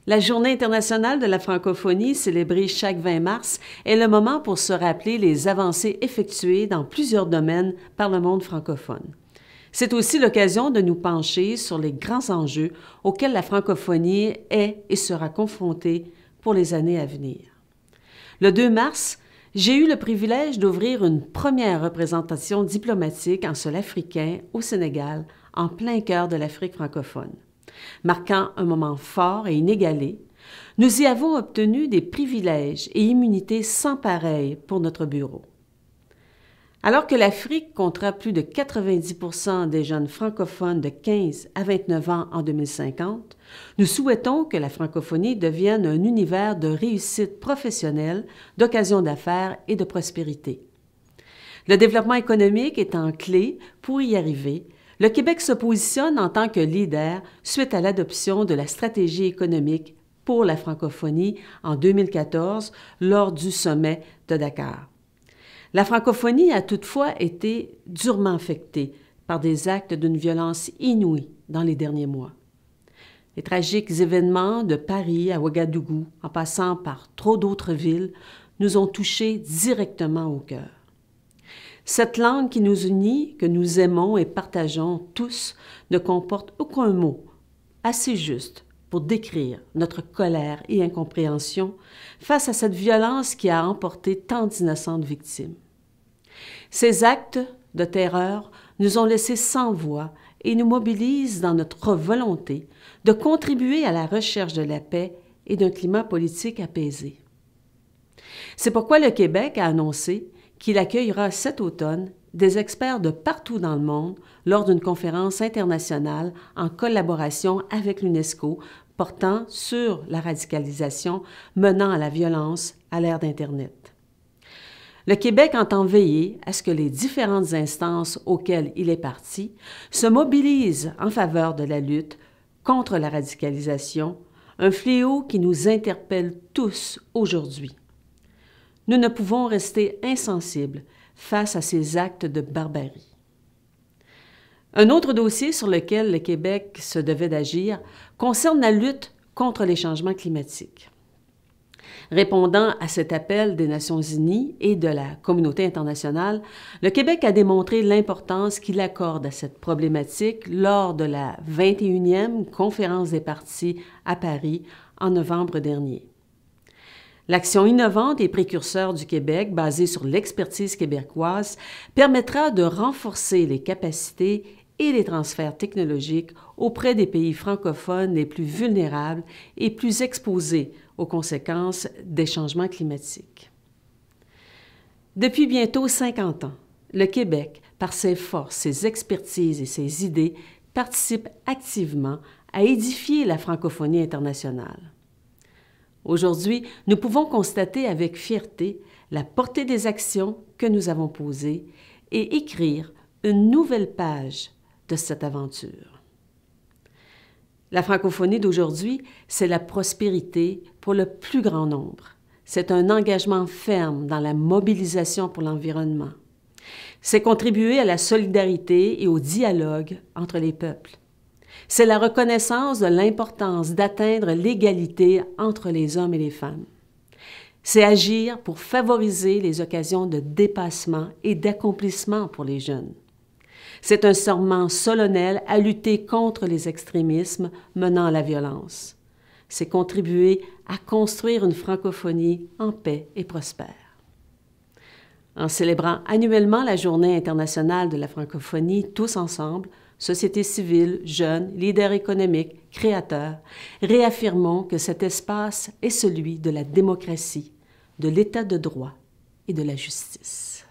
La Journée internationale de la francophonie, célébrée chaque 20 mars, est le moment pour se rappeler les avancées effectuées dans plusieurs domaines par le monde francophone. C'est aussi l'occasion de nous pencher sur les grands enjeux auxquels la francophonie est et sera confrontée pour les années à venir. Le 2 mars, j'ai eu le privilège d'ouvrir une première représentation diplomatique en sol africain au Sénégal, en plein cœur de l'Afrique francophone. Marquant un moment fort et inégalé, nous y avons obtenu des privilèges et immunités sans pareil pour notre bureau. Alors que l'Afrique comptera plus de 90% des jeunes francophones de 15 à 29 ans en 2050, nous souhaitons que la francophonie devienne un univers de réussite professionnelle, d'occasions d'affaires et de prospérité. Le développement économique étant clé pour y arriver, le Québec se positionne en tant que leader suite à l'adoption de la stratégie économique pour la francophonie en 2014 lors du sommet de Dakar. La francophonie a toutefois été durement affectée par des actes d'une violence inouïe dans les derniers mois. Les tragiques événements de Paris à Ouagadougou, en passant par trop d'autres villes, nous ont touchés directement au cœur. Cette langue qui nous unit, que nous aimons et partageons tous, ne comporte aucun mot assez juste pour décrire notre colère et incompréhension face à cette violence qui a emporté tant d'innocentes victimes. Ces actes de terreur nous ont laissés sans voix et nous mobilisent dans notre volonté de contribuer à la recherche de la paix et d'un climat politique apaisé. C'est pourquoi le Québec a annoncé qu'il accueillera cet automne des experts de partout dans le monde lors d'une conférence internationale en collaboration avec l'UNESCO portant sur la radicalisation menant à la violence à l'ère d'Internet. Le Québec entend veiller à ce que les différentes instances auxquelles il est parti se mobilisent en faveur de la lutte contre la radicalisation, un fléau qui nous interpelle tous aujourd'hui. Nous ne pouvons rester insensibles face à ces actes de barbarie. Un autre dossier sur lequel le Québec se devait d'agir concerne la lutte contre les changements climatiques. Répondant à cet appel des Nations unies et de la communauté internationale, le Québec a démontré l'importance qu'il accorde à cette problématique lors de la 21e conférence des parties à Paris en novembre dernier. L'action innovante et précurseur du Québec, basée sur l'expertise québécoise, permettra de renforcer les capacités et les transferts technologiques auprès des pays francophones les plus vulnérables et plus exposés aux conséquences des changements climatiques. Depuis bientôt 50 ans, le Québec, par ses forces, ses expertises et ses idées, participe activement à édifier la francophonie internationale. Aujourd'hui, nous pouvons constater avec fierté la portée des actions que nous avons posées et écrire une nouvelle page de cette aventure. La francophonie d'aujourd'hui, c'est la prospérité pour le plus grand nombre. C'est un engagement ferme dans la mobilisation pour l'environnement. C'est contribuer à la solidarité et au dialogue entre les peuples. C'est la reconnaissance de l'importance d'atteindre l'égalité entre les hommes et les femmes. C'est agir pour favoriser les occasions de dépassement et d'accomplissement pour les jeunes. C'est un serment solennel à lutter contre les extrémismes menant à la violence. C'est contribuer à construire une francophonie en paix et prospère. En célébrant annuellement la Journée internationale de la francophonie tous ensemble, société civile, jeunes, leaders économiques, créateurs, réaffirmons que cet espace est celui de la démocratie, de l'état de droit et de la justice.